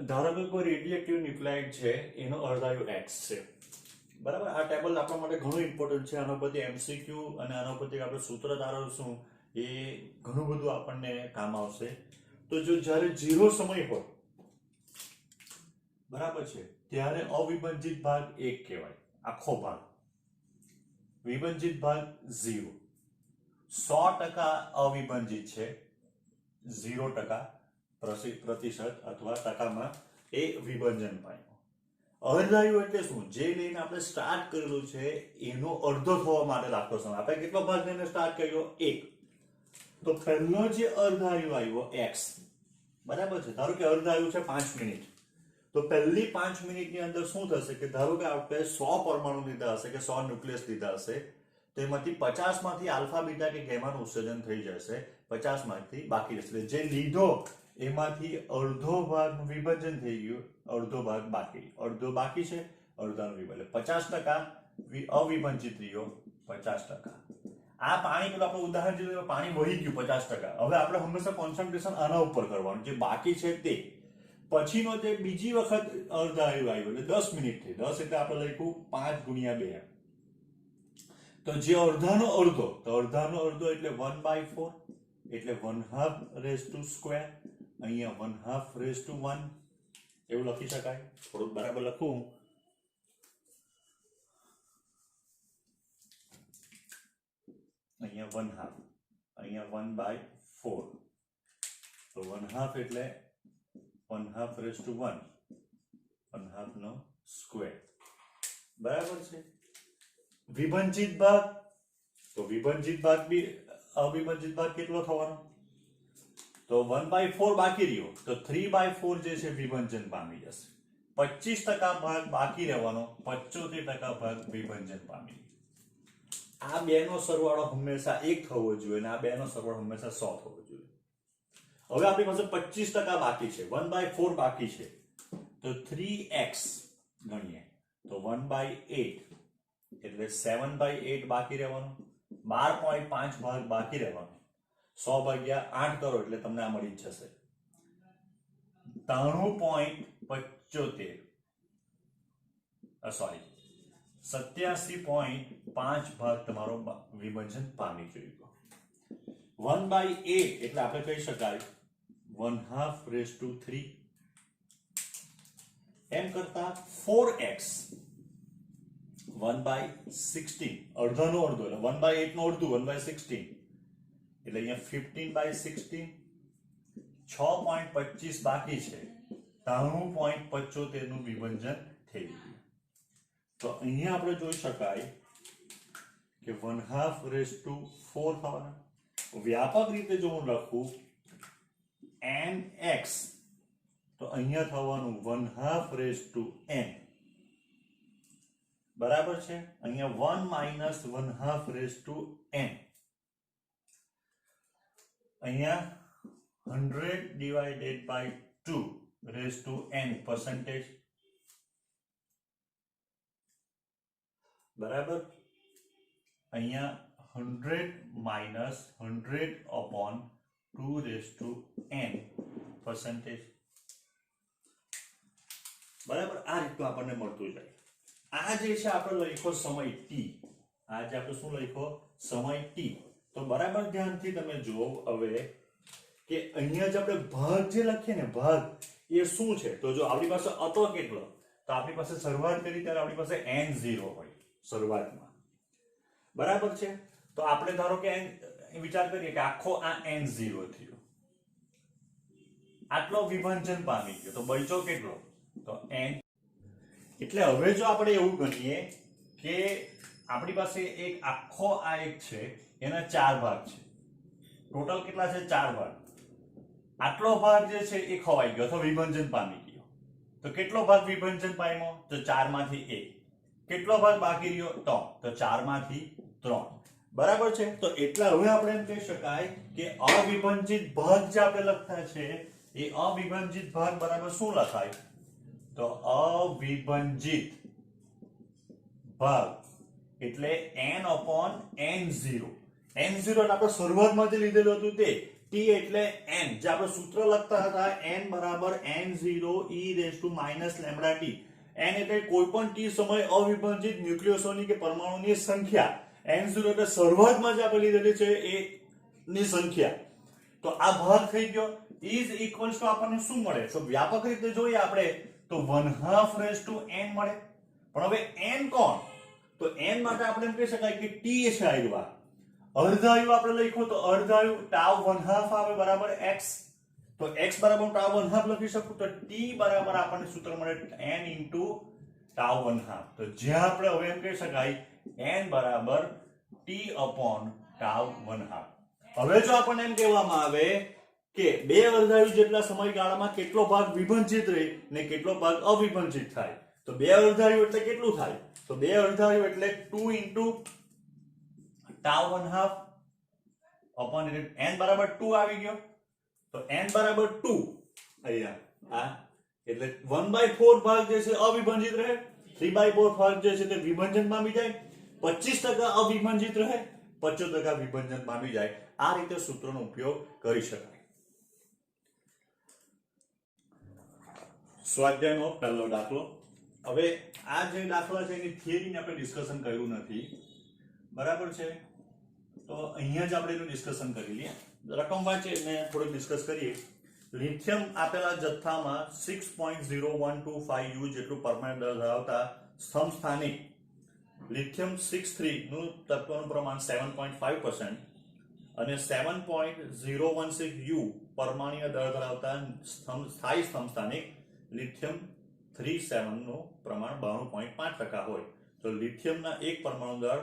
ધારો કે કોઈ રેડિયોએક્ટિવ ન્યુક્લાઇડ છે એનો અર્ધાયુ x છે, બરાબર. આ ટેબલ આપણા માટે ઘણું ઇમ્પોર્ટન્ટ છે. આના પરથી એમસીક્યુ અને આના પરથી આપણે સૂત્ર તારવશું, એ ઘણું બધું આપણને કામ આવશે. તો જો જ્યારે 0 સમય હોય, બરાબર છે, ત્યારે અવિભાજિત ભાગ 1 કહેવાય, આખો ભાગ. વિભાજિત ભાગ 0. 100% અવિભાજિત છે, 0% પ્રતિશત અથવા ટકામાં એ વિભાજન પામ્યો. અર્ધાયુ એટલે શું? જે લઈને આપણે સ્ટાર્ટ કરેલું છે એનો અડધો થવા માટે લાગતો સમય. આપણે કેટલો ભાગ લઈને સ્ટાર્ટ કર્યો? 1. તો પહેલો જે અર્ધાયુ આવ્યો x, બરાબર છે. ધારો કે અર્ધાયુ છે 5 મિનિટ. તો પહેલી 5 મિનિટની અંદર શું થશે કે ધારો કે આપણે 100 પરમાણુ લીધા હશે કે 100 ન્યુક્લિયસ લીધા હશે, તો એમાંથી 50 માંથી આલ્ફા બીટા કે ગેમાનું ઉત્સર્જન થઈ જશે, 50 માંથી બાકી રહેશે. જે લીધો એમાંથી અડધો ભાગનું વિભાજન થઈ ગયું, અડધો ભાગ બાકી. અડધો બાકી છે, અડધાનું વિભાજન. 50% અવિભાજિત રહ્યો, 50%. આ પાણી, પેલું આપણે ઉદાહરણ જોયું, પાણી વહી ગયું 50%. હવે આપણે હંમેશા કોન્સન્ટ્રેશન આના ઉપર કરવાનું, જે બાકી છે તે. પછીનો જે બીજી વખત અર્ધાયુ આવ્યો એટલે 10 મિનિટ થઈ. 10 એટલે આપણે લખ્યું 5 ગુણ્યા 2. તો જે અડધાનો અડધો, તો અડધાનો અડધો એટલે 1/4, એટલે 1/2 રેઝ ટુ સ્ક્વેર. અહીંયા 1/2 રેઝ ટુ 1 એવું લખી શકાય. થોડુંક બરાબર લખું. અહીંયા 1/2, અહીંયા 1/4. તો 1/2 એટલે 1/2 રેઝ ટુ 1, 1/2 નો સ્ક્વેર. બરાબર છે. વિભાજિત ભાગ, તો વિભાજિત ભાગ બી અવિભાજિત ભાગ કેટલો થવાનો? તો 1/4 બાકી રહ્યો, તો 3/4 જે છે વિભાજન પામી જશે. 25% ભાગ બાકી રહેવાનો, 75% ભાગ વિભાજન પામી. આ બેનો સરવાળો હંમેશા 1 થવો જોઈએ અને આ બેનો સરવાળો હંમેશા 100 થવો જોઈએ. હવે આપણી પાસે 25% બાકી છે, 1/4 બાકી છે, તો 3x ગણીએ તો 1/8 એટલે 7/8 બાકી રહેવાનું. 12.5 ભાગ બાકી રહેવાનો. 100/8 કરો એટલે તમને આ મળી જ જશે 93.75, સોરી 87.5 ભાગ તમારો વિભાજન પામી ગયો. 1/8 એટલે આપણે કહી શકાય 1/2 રેઝ ટુ 3. એમ કરતા 4x 1/16, અડધાનો અડધો એટલે 1/8 નો અડધું, 1/16 એટલે અહીંયા 15/16. 6.25 બાકી છે, 93.75 નું વિભાજન થઈ ગયું. તો અહીંયા આપણે જોઈ શકાય કે 1/2 રેઝ ટુ 4 થવાના. વ્યાપક રીતે જો હું લખું nx, તો અહીંયા થવાનું 1/2 રેઝ ટુ n. બરાબર છે. અહીંયા 1 - 1/2 રેઝ ટુ n. અહીંયા 100 divided by 2 raise to n percentage. બરાબર. અહીંયા 100 - 100 upon 2 raise to n percentage. બરાબર. આ રીતનું આપણને મળતું જાય. આ જે છે આપણે લખ્યો સમય t. આ જે આપણે શું લખ્યો? સમય t. તો બરાબર ધ્યાનથી તમે જુઓ હવે કે અહીંયા જે આપણે ભાગ જે લખીએ ને, ભાગ એ શું છે? તો જો આપણી પાસે હતો કેટલો, તો આપણી પાસે શરૂઆત કરી ત્યારે આપણી પાસે n0 હોય શરૂઆતમાં. બરાબર છે. તો આપણે ધારો કે વિચાર કરીએ કે આખો આ n0 થયો, આટલો વિભાજન પામી ગયો, તો બચ્યો કેટલો? તો n. એટલે હવે જો આપણે એવું ગણીએ કે આપણી પાસે એક આખો આ એક છે, એના 4 ભાગ છે. ટોટલ કેટલા છે? 4 ભાગ. આટલો ભાગ જે છે એ ખવાઈ ગયો અથવા વિભાજન પામી ગયો. તો કેટલો ભાગ વિભાજન પામ્યો? તો 4 માંથી 1. કેટલો ભાગ બાકી રહ્યો? તો 4 માંથી 3. બરાબર છે. તો એટલા હવે આપણે એમ કહી શકાય કે અવિભાજિત ભાગ જે આપણે લખતા છે એ અવિભાજિત ભાગ બરાબર શું લખાય? તો અવિભાજિત ભાગ એટલે n/n0. n0 એટલે આપણે શરૂઆતમાં જે લીધેલું હતું તે, ટી એટલે n, જે આપણે સૂત્ર લખતા હતા n બરાબર n0 e raise to minus lambda T. n એટલે કોઈ પણ t સમય અવિભાજિત ન્યુક્લિયસોની કે પરમાણુની સંખ્યા. n0 એટલે શરૂઆતમાં જે આપણે લીધેલી છે એ ની સંખ્યા. તો આ ભાગ થઈ ગયો. ઇઝ ઇક્વલ્સ ટુ આપણને શું મળે? તો વ્યાપક રીતે જોઈએ આપણે તો 1/2 રેઝ ટુ n મળે. પણ હવે n કોણ? તો n માટે આપણે એમ કહી શકાય કે t છે આવ્યા. અર્ધાયુ આપણે લખ્યો તો અર્ધાયુ ટાઉ 1/2 આવે બરાબર x. તો x બરાબર ટાઉ 1/2 લખી શકું તો t બરાબર આપણને સૂત્ર મળે n ઇન્ટુ ટાઉ 1/2. તો જ્યાં આપણે હવે એમ કહી શકાય n બરાબર t અપોન ટાઉ 1/2. હવે જો આપણને એમ કહેવામાં આવે કે બે અર્ધાયુ જેટલા સમયગાળામાં કેટલો ભાગ વિભાજિત રહે ને કેટલો ભાગ અવિભાજિત થાય, તો બે અર્ધાયુ એટલે કેટલું થાય? તો બે અર્ધાયુ એટલે 2 ઇન્ટુ ટાઉ 1/2 અપોન n બરાબર 2 આવી ગયો. તો n બરાબર 2 અહીંયા આ એટલે 1/4 ભાગ જે છે અવિભાજિત રહે, 3/4 ભાગ જે છે તે વિભાજન પામી જાય, 25% અવિભાજિત રહે, 25% વિભાજન પામી જાય. આ રીતે સૂત્રનો ઉપયોગ કરી શકાય. સ્વાધ્યાયનો પહેલો દાખલો. હવે આ જે દાખલા છે એની થિયરીને આપણે ડિસ્કશન કર્યું નથી, બરાબર છે? તો અહીંયા જ આપણે એનું ડિસ્કશન કરી લઈએ. રકમ વાંચીને થોડું ડિસ્કસ કરીએ. લિથિયમ આપેલા જથ્થામાં 6.0125 U જેટલું પરમાણુ દળ ધરાવતા સમસ્થાનિક લિથિયમ 63 નું તત્વનું પ્રમાણ 7.5% અને 7.016 U પરમાણ્વીય દળ ધરાવતા સ્થાયી સમસ્થાનિક લિથિયમ 37 નું પ્રમાણ 92.5% હોય તો લિથિયમના એક પરમાણુ દળ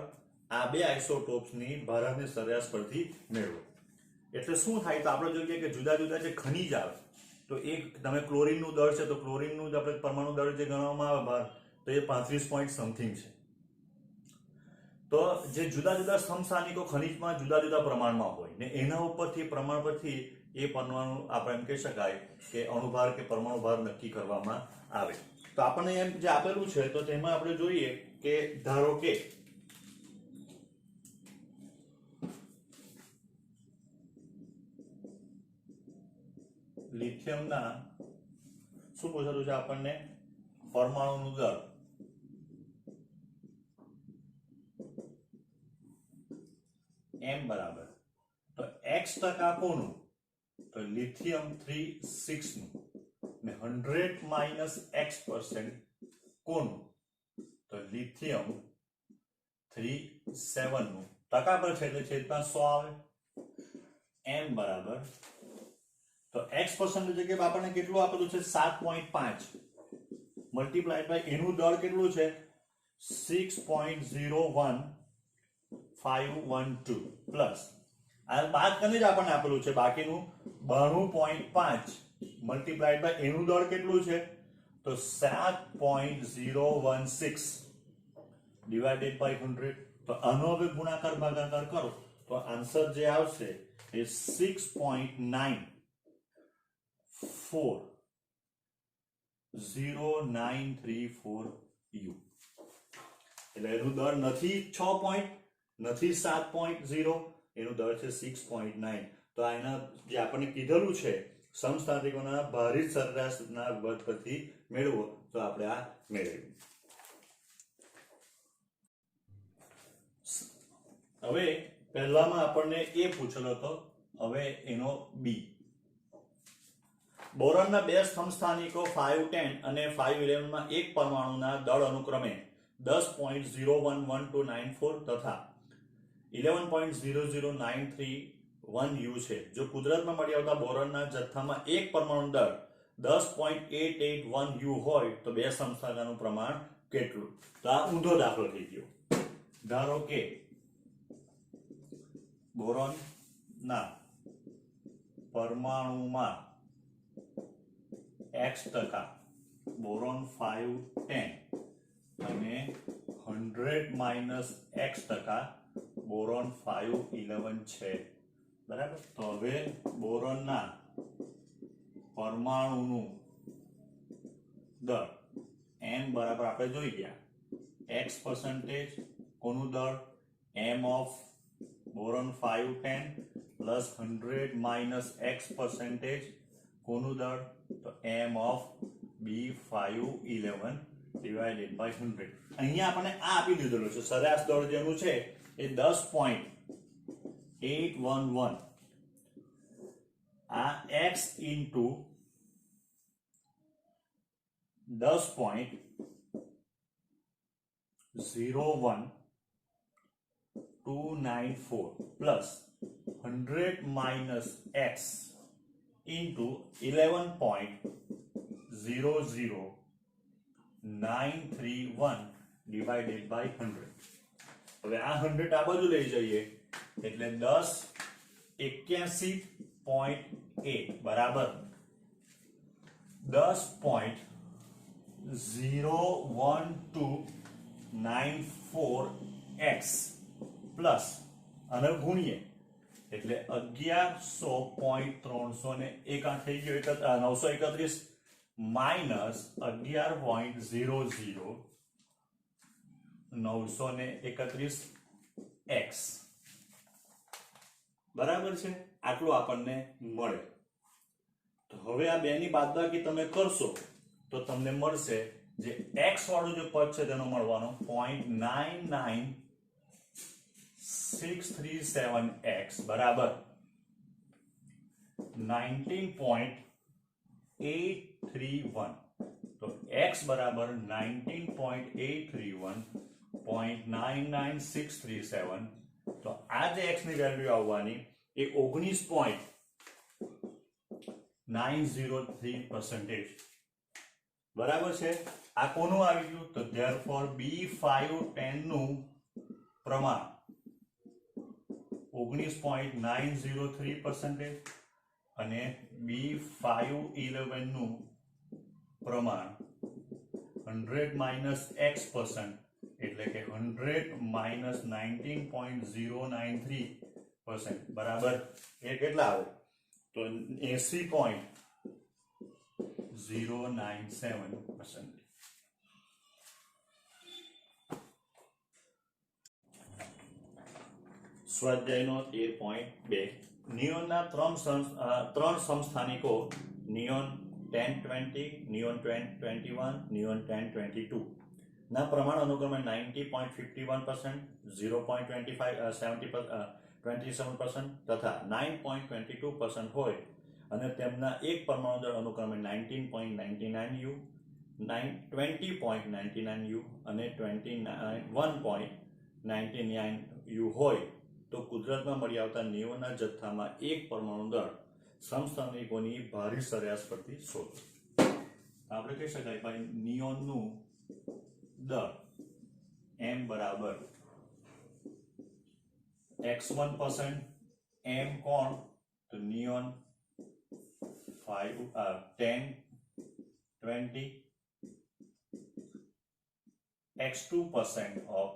આ બે આઇસોટોપ્સની ભારતની સરેરાશ પરથી મેળવો. એટલે શું થાય? તો આપણે જોઈએ કે જુદા જુદા જે ખનિજ આવે તો એક તમે ક્લોરીનનું દળ છે તો ક્લોરીનનું જ આપણે પરમાણુ દળ જે ગણવામાં આવે બહાર તો એ 35 પોઈન્ટ સમથિંગ છે. તો જે જુદા જુદા સમસ્થાનિકો ખનિજમાં જુદા જુદા પ્રમાણમાં હોય ને એના ઉપરથી પ્રમાણ પરથી એ પરમાણુ આપણે એમ કહી શકાય કે અણુભાર કે પરમાણુ ભાર નક્કી કરવામાં આવે. તો આપણને એમ જે આપેલું છે તો તેમાં આપણે જોઈએ કે ધારો કે લિથિયમના શું પૂછેલું છે આપણને? પરમાણુનું દળ m બરાબર તો x% કોનું? તો લિથિયમ 36 નું ને 100 માઈનસ x% કોનું? તો લિથિયમ 37 નું. ટકા પર છે એટલે છેદમાં 100 આવે. m બરાબર તો x% ની જગ્યાએ આપણને કેટલું આપેલું છે? 7.5 મલ્ટીપ્લાઈડ બાય એનું દળ કેટલું છે? 6.01512 પ્લસ આ બાદ કરીને જ આપણને આપેલું છે બાકીનું 92.5 મલ્ટીપ્લાઈડ બાય એનું દળ કેટલું છે? તો 7.016 ડિવાઇડેડ બાય 100. તો આનો હવે ગુણાકાર ભાગાકાર કરો તો આન્સર જે આવશે એ 6.940934 U. એટલે એનું દર નથી 6 પોઈન્ટ નથી 7.0, એનું દર છે 6.9. તો આના જે આપણને કીધેલું છે સમસ્થાનિકોના ભારિત સરેરાશના વર્ગ પરથી મેળવો તો આપણે આ મેળવ્યું. હવે પહેલામાં આપણને એ પૂછેલો હતો, હવે એનો બી. બોરોનના બે સમસ્થાનિકો 510 અને 511 માં એક પરમાણુના દળ અનુક્રમે 10.011294 તથા 11.00931 U છે. જો કુદરતમાં મળી આવતા બોરોનના જથ્થામાં એક પરમાણુ દળ 10.881 U હોય તો બે સમસ્થાનિકોનું પ્રમાણ કેટલું? તો આ ઊંધો દાખલો થઈ ગયો. ધારો કે બોરોનના પરમાણુમાં x% બોરોન 510 અને 100 માઈનસ x% બોરોન 511 છે, બરાબર? તો હવે બોરોનના પરમાણુનું દળ m બરાબર આપણે જોઈ ગયા x% કોનું દળ m of boron 510 plus 100 minus x percentage કોનું દળ તો m of B511 divided by 100. અહીંયા આપણને આ આપી દીધેલું છે સરેરાશ દળ જેનું છે એ 10.811 આ x into 10.01294 plus 100 minus x into 11.00931 divided by 100. હવે આ 100 આ બાજુ લઈ જઈએ એટલે 1081.8 બરાબર 10.01294x પ્લસ અને ગુણીએ એટલે 1100.301 થઈ ગયો 931 માઇનસ 11.00 931x બરાબર છે આટલું આપણને મળે. તો હવે આ બેની બાદબાકી તમે કરશો તો તમને મળશે જે x વાળું જે પદ છે તેનો મળવાનો 0.99637x બરાબર 19.831 તો x બરાબર 19.831.99637 તો આ જે x ની વેલ્યુ આવવાની એ 19.903% બરાબર છે. આ કોનું આવી ગયું તો ધેરફોર B510 નું પ્રમાણ 19.903% અને B511 નું પ્રમાણ 100 માઇનસ x% એટલે કે 100 માઇનસ 19.093% બરાબર એ કેટલા આવે તો 80.097%. સ્વાધ્યાયનો 13.2 નિયોનના ત્રણ સમસ્થાનિકો નિયોન 1020 નિયોન 1021 નિયોન 1022 ના પ્રમાણ અનુક્રમે 90.51%, 0.27% તથા 9.22% હોય અને તેમના એક પરમાણુ દળ અનુક્રમે 19.99 U, 20.99 U અને 1.99 U હોય તો કુદરતમાં મળી આવતા નિયોનના જથ્થામાં એક પરમાણુ દળ સમસ્થાનિકોની ભારી સરેરાશ પરથી શોધો. આપણે કહી શકાય ભાઈ નિયોનનું દળ m બરાબર x1% m કોણ તો નિયોન 10 20 x2% of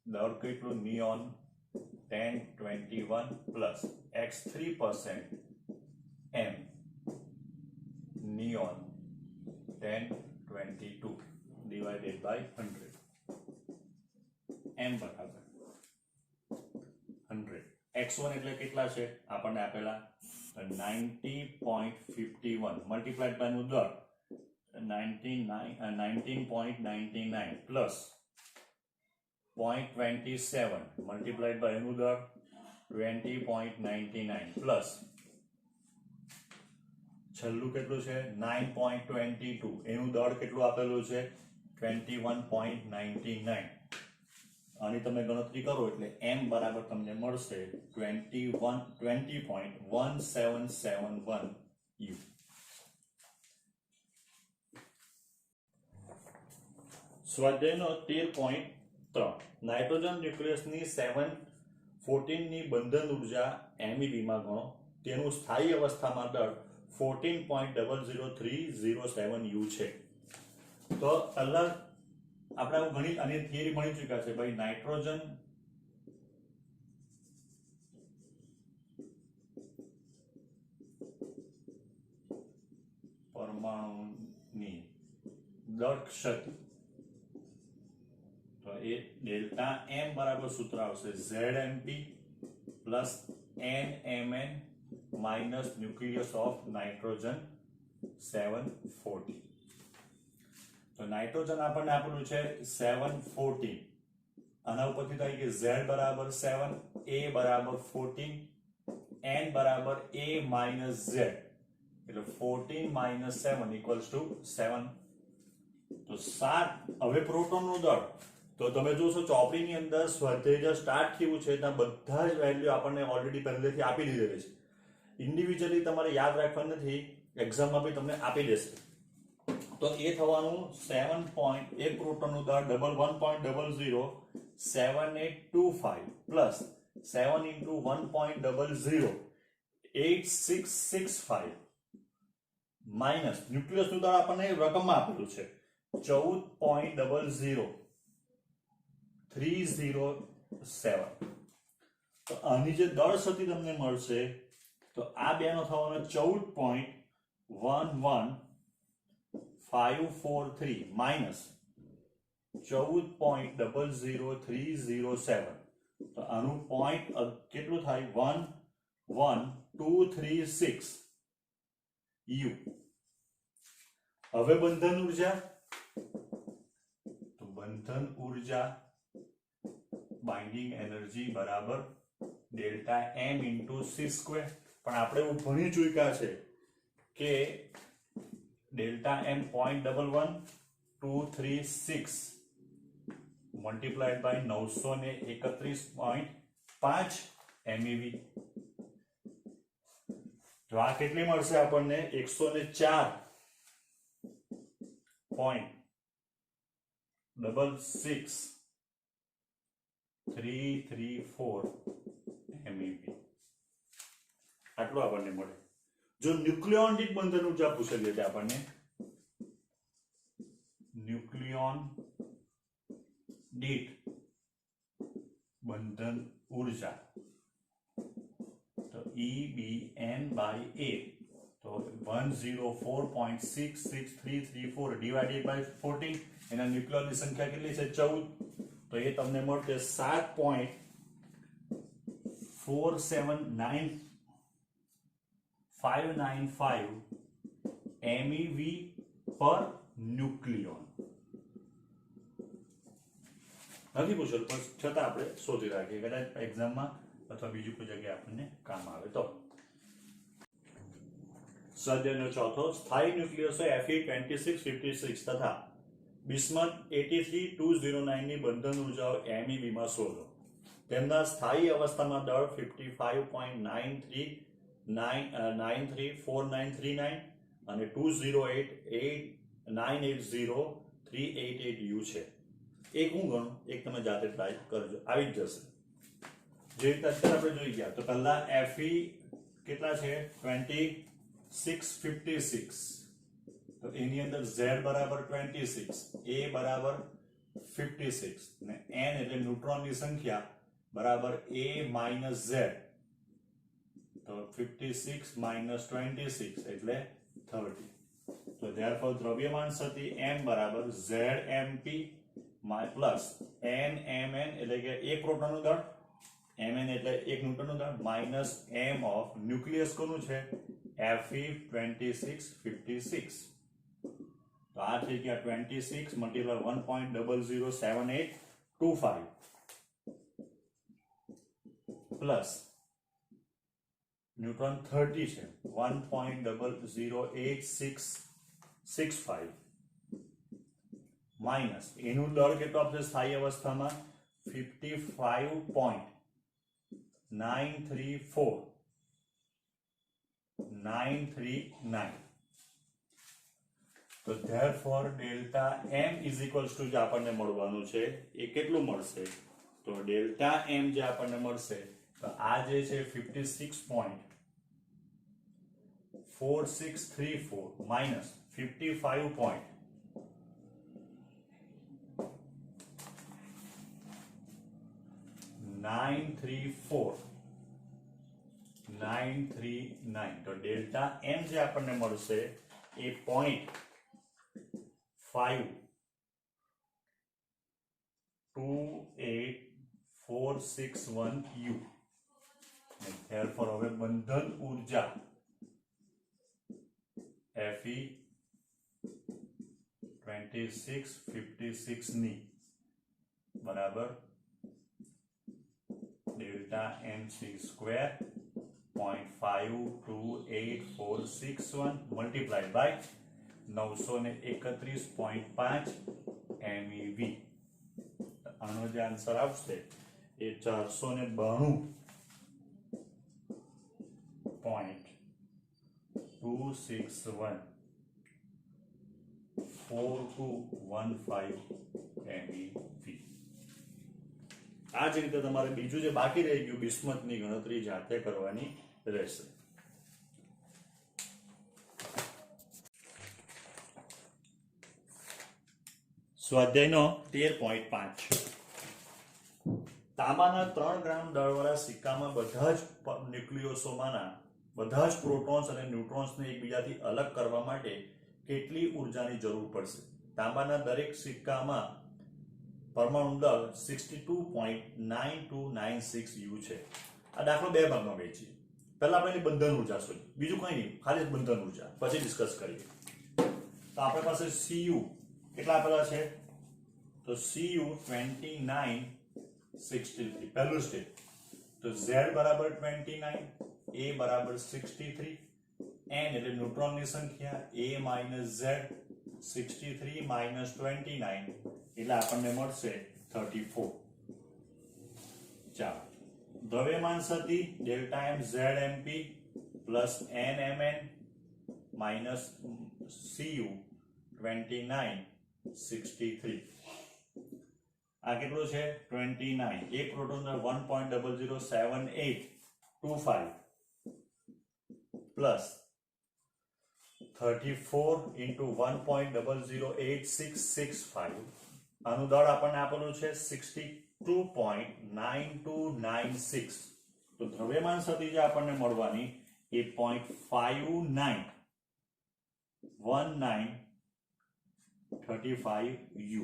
દળ કેટલું neon 1021 plus x3% m neon 1022 divided by 100 m બરાબર 100 x1 એટલે કેટલા છે આપણને આપેલા 90.51 મલ્ટીપ્લાઈડ બાય નું દળ 19.99 પ્લસ 0.27 મલ્ટીપ્લાઈડ બાય એનું દળ 20.99 પ્લસ છેલ્લું કેટલું છે 9.22 એનું દળ કેટલું આપેલું છે 21.99 આની તમે ગણતરી કરો એટલે m બરાબર તમને મળશે 20.1771 u. સ્વાધ્યાયનો 13.3 નાઇટ્રોજન ન્યુક્લિયસની 714 ની બંધન ઉર્જા MeV માં ગણો તેનું સ્થાયી અવસ્થામાં દળ 14.00307 u છે. તો પહેલા આપણે ઘણી આની થિયરી ભણી ચૂક્યા છે ભાઈ નાઇટ્રોજન પરમાણુની દળ ક્ષતિ તો એ ડેલ્ટા m બરાબર સૂત્ર આવશે ZMP plus NMN minus nucleus of nitrogen 740. તો નાઇટ્રોજન આપણને આપેલું છે 740. આના ઉપરથી થાય કે Z બરાબર 7, A બરાબર 14, N બરાબર A minus Z, એટલે 14 minus 7 equals to 7. તો 7. હવે પ્રોટોનનું દળ તો તમે જોશો ચોપડીની અંદર સ્વાધ્યાય સ્ટાર્ટ થયું છે ત્યાં બધા જ વેલ્યુ આપણને ઓલરેડી પહેલેથી આપી દીધેલી છે. ઇન્ડિવિજ્યુઅલી તમારે યાદ રાખવાનું નથી, એક્ઝામમાં બી તમને આપી દેશે. તો એ થવાનું 7. એક પ્રોટોનનું દળ 1.00 7825 પ્લસ 7 into 1.00 8665 માઇનસ ન્યુક્લિયસનું દળ આપણને રકમમાં આપેલું છે 14.00 307. તો આની જે દળ સતી તમને મળશે તો આ બેનો થવાનો 14.11543 માઇનસ 14.00307. તો આનું પોઈન્ટ કેટલું થાય 11236 યુ. હવે બંધન ઉર્જા, તો બંધન ઉર્જા બાઇન્ડિંગ એનર્જી બરાબર delta M into C square. પણ આપણે એવું ભણી ચૂક્યા છે કે delta M 0.11236 multiplied by 931.5 MeV. તો આ કેટલી મળશે આપણને 104.66334 MeV. આટલું આપણને મળે. જો ન્યુક્લિયોન દીઠ બંધન ઉર્જા પૂછેલી હતી આપણને, ન્યુક્લિયોન દીઠ બંધન ઉર્જા તો EBN by A તો 104.66334 ડિવાઇડેડ બાય 14. એના ન્યુક્લિયોનની સંખ્યા કેટલી છે 14. તો એ તમને મળશે 7.47995 MeV પર ન્યુક્લિયોન. નથી પૂછેલું પણ છતાં આપણે શોધી રાખીએ, કદાચ એક્ઝામમાં અથવા બીજી કોઈ જગ્યાએ આપણને કામ આવે તો. સ્વાધ્યાયનો ચોથો, સ્થાયી ન્યુક્લિયસો Fe2656 તથા બિસ્મથ 83209 ની બંધન ઉર્જાઓ MeV માં શોધો. તેમના સ્થાયી અવસ્થામાં દળ 55.93493939 અને 2088980 છે. એક હું ગણું, એક તમે જાતે ટ્રાય કરજો, આવી જ જશે. જે રીતે અત્યારે આપણે જોઈ ગયા તો પહેલા Fe કેટલા છે 2656. તો એની અંદર Z બરાબર 26, A બરાબર 56 ને N એટલે ન્યુટ્રોનની સંખ્યા બરાબર A minus Z. તો 56 minus 26 એટલે 30. તો therefore દ્રવ્યમાન શક્તિ M બરાબર ZMP પ્લસ NMN એટલે કે એક પ્રોટોનનું દળ, Mn એટલે એક ન્યુટ્રોનનું દળ માઇનસ M ઓફ ન્યુક્લિયસ કોનું છે Fe2656. તો આ થઈ ગયા 26 મલ્ટીપ્લાય 1.007825 પ્લસ ન્યુટ્રોન 30 છે 1.08665 માઇનસ એનું દળ કેટલો આપશે સ્થાયી અવસ્થામાં 55.934939. તો therefore delta M is equals to જે આપણને મળવાનું છે એ કેટલું મળશે તો ડેલ્ટા M જે આપણને મળશે તો આ જે છે 56.4634 માઇનસ 55.934939. તો ડેલ્ટા M જે આપણને મળશે એ 0.52841 U. therefore હવે બંધન ઊર્જા Fe 2656 ની બરાબર delta mc square 0.528461 multiplied by 931.5 MeV. આનો જે આન્સર આવશે એ 461.2614215 MeV. આ જ રીતે તમારે બીજું જે બાકી રહી ગયું બિસ્મથની ગણતરી જાતે કરવાની રહેશે. સ્વાધ્યાયનો 13.5 તાંબાના 3 ગ્રામ દળવાળા સિક્કામાં બધા જ ન્યુક્લિયસોમાંના બધા જ પ્રોટોન્સ અને ન્યુટ્રોન્સને એકબીજાથી અલગ કરવા માટે કેટલી ઊર્જાની જરૂર પડશે? તાંબાના દરેક સિક્કામાં પરમાણુ દળ 62.9296 U છે. આ દાખલો બે ભાગમાં વહેંચીએ. પહેલા આપણે બંધન ઊર્જા શોધીએ, બીજું કંઈ નહીં, ખાલી બંધન ઊર્જા, પછી ડિસ્કસ કરીએ. તો આપણી પાસે Cu કેટલા આપેલા છે? તો Cu 2963 પહેલું સ્ટેપ. તો Z બરાબર 29, A બરાબર 63, N એટલે ન્યુટ્રોનની સંખ્યા, A - Z 63 - 29 એટલે આપણને મળશે 34. ચાલો, દ્રવ્યમાન સ્થિતિ delta m ZMP plus NMN minus Cu 2963. આ કેટલું છે? 29. એક પ્રોટોન 1.007825 પ્લસ 34 into 1.008665. આનું દળ આપણને આપેલું છે 62.9296. તો દ્રવ્યમાન સ્થિતિ જે આપણને મળવાની એ 0.591935 U.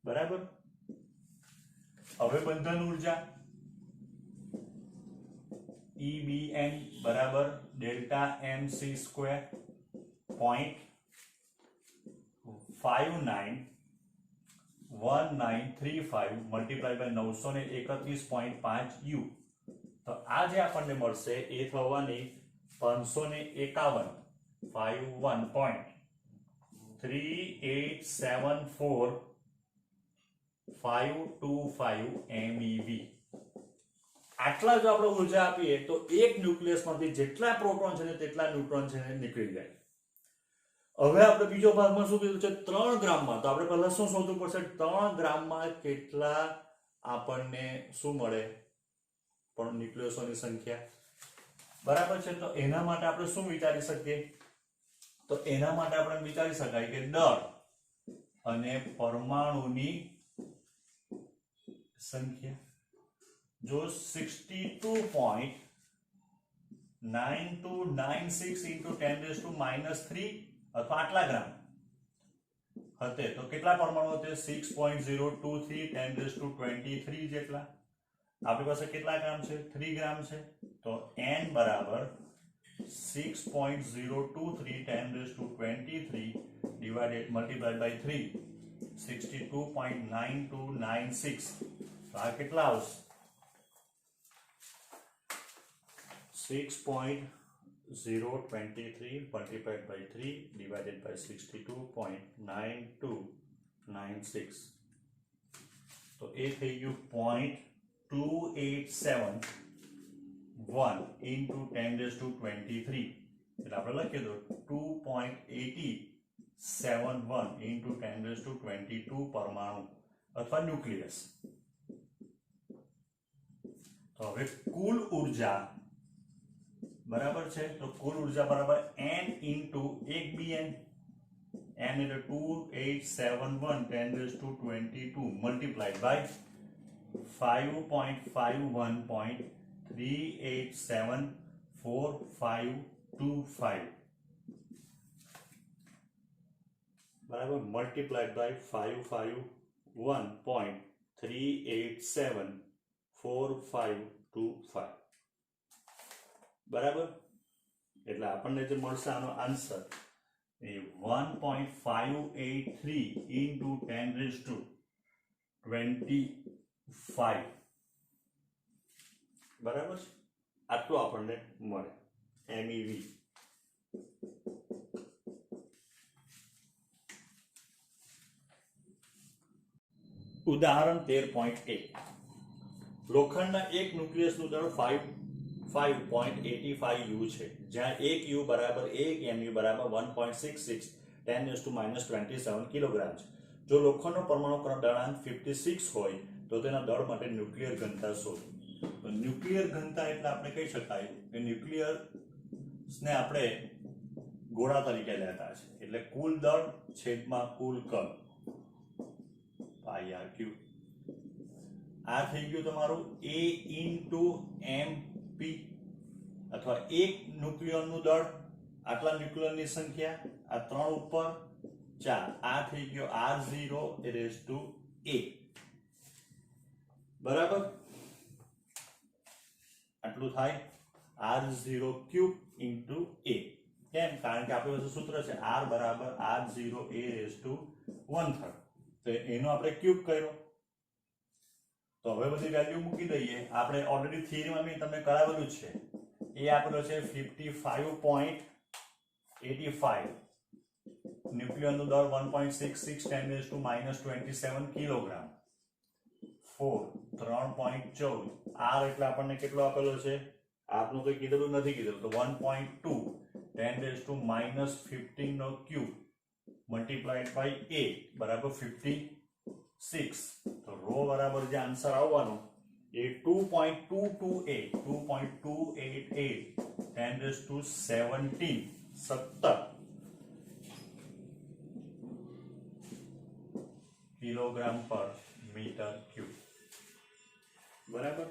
બરાબર. હવે બંધન ઊર્જા EBN બરાબર delta mc square 0.591935 multiply by 931.5 U. તો આ જે આપણને મળશે એ થવાની 551 51.3874 MeV. આટલા જો આપણે ઊર્જા આપીએ તો એક ન્યુક્લિયસમાંથી જેટલા પ્રોટોન છે ને તેટલા ન્યુટ્રોન છે નીકળી જાય. હવે આપણે બીજો ભાગમાં શું કીધું છે? 3 ગ્રામમાં. તો આપણે પહેલા શું શોધવું પડશે? 3 ગ્રામમાં કેટલા આપણને શું મળે? પણ ન્યુક્લિયસોની સંખ્યા. બરાબર છે. તો એના માટે આપણે શું વિચારી શકીએ? તો એના માટે આપણે વિચારી શકાય કે દળ અને પરમાણુની સંખ્યા. જો 62.9296 into 10⁻³ અથવા આટલા ગ્રામ હતે તો કેટલા પરમાણુ હતે? 6.023 10⁻23 જેટલા. આપણી પાસે કેટલા ગ્રામ છે? 3 ગ્રામ છે. તો n બરાબર 6.023 10⁻23 divided multiplied by 3 62.9296. તો આ કેટલા આવશે? 6.023 multiplied by 3 divided by 62.9296. તો એ થઈ ગયું 0.2871 into 10⁻23. એટલે આપણે લખી દો 2.8071 into 10⁻22 પરમાણુ અથવા ન્યુક્લિયસ. તો હવે કુલ ઊર્જા બરાબર છે. તો કુલ ઊર્જા બરાબર n into 1 bn. n એટલે 2871 10⁻22 multiplied by 5.51.38744525 બરાબર multiplied by 551.38744525 બરાબર. એટલે આપણને જે મળશે આનો આન્સર એ 1.583 into 10⁻25. બરાબર છે, આટલું આપણને મળે MEV. ઉદાહરણ 13.1. લોખંડના એક ન્યુક્લિયસનું દળ 5.85 U છે, જ્યાં 1 U બરાબર 1 MU બરાબર 1.66 10⁻27 કિલોગ્રામ છે. જો લોખંડનો પરમાણુ દળાંક 56 હોય તો તેના દળ માટે ન્યુક્લિયર ઘનતા શોધો. તો ન્યુક્લિયર ઘનતા એટલે આપણે કહી શકાય કે ન્યુક્લિયસને આપણે ગોળા તરીકે લેતા છે, એટલે કુલ દળ છેદમાં કુલ કદ πRQ. આ થઈ ગયું તમારું A into MP, અથવા એક ન્યુક્લિયનનું દળ, આટલા ન્યુક્લિયનની સંખ્યા, આ 3 ઉપર 4, આ થઈ ગયો R0 raised to A. બરાબર, આટલું થાય R0 cube into A. કેમ? કારણ કે આપણી પાસે સૂત્ર છે R બરાબર R0 A raised to 1/3. તો એનો આપણે ક્યુબ કર્યો. તો હવે બધી વેલ્યુ મૂકી દઈએ. આપણે ઓલરેડી થિયરીમાં મેં તમને કરાવેલું છે. એ આપેલો છે 55.85. ન્યુક્લિયનનું દળ 1.66 10⁻27 કિલોગ્રામ. 3.14. R એટલે આપણને કેટલો આપેલો છે? આપનું કંઈ કીધેલું નથી કીધેલું, તો 1.2 10⁻15 નો ક્યુબ મલ્ટીપ્લાઈડ બાય A બરાબર 56. તો રો બરાબર જે આન્સર આવવાનો એ 2.288 10⁻17 કિલોગ્રામ પર મીટર ક્યુબ. બરાબર.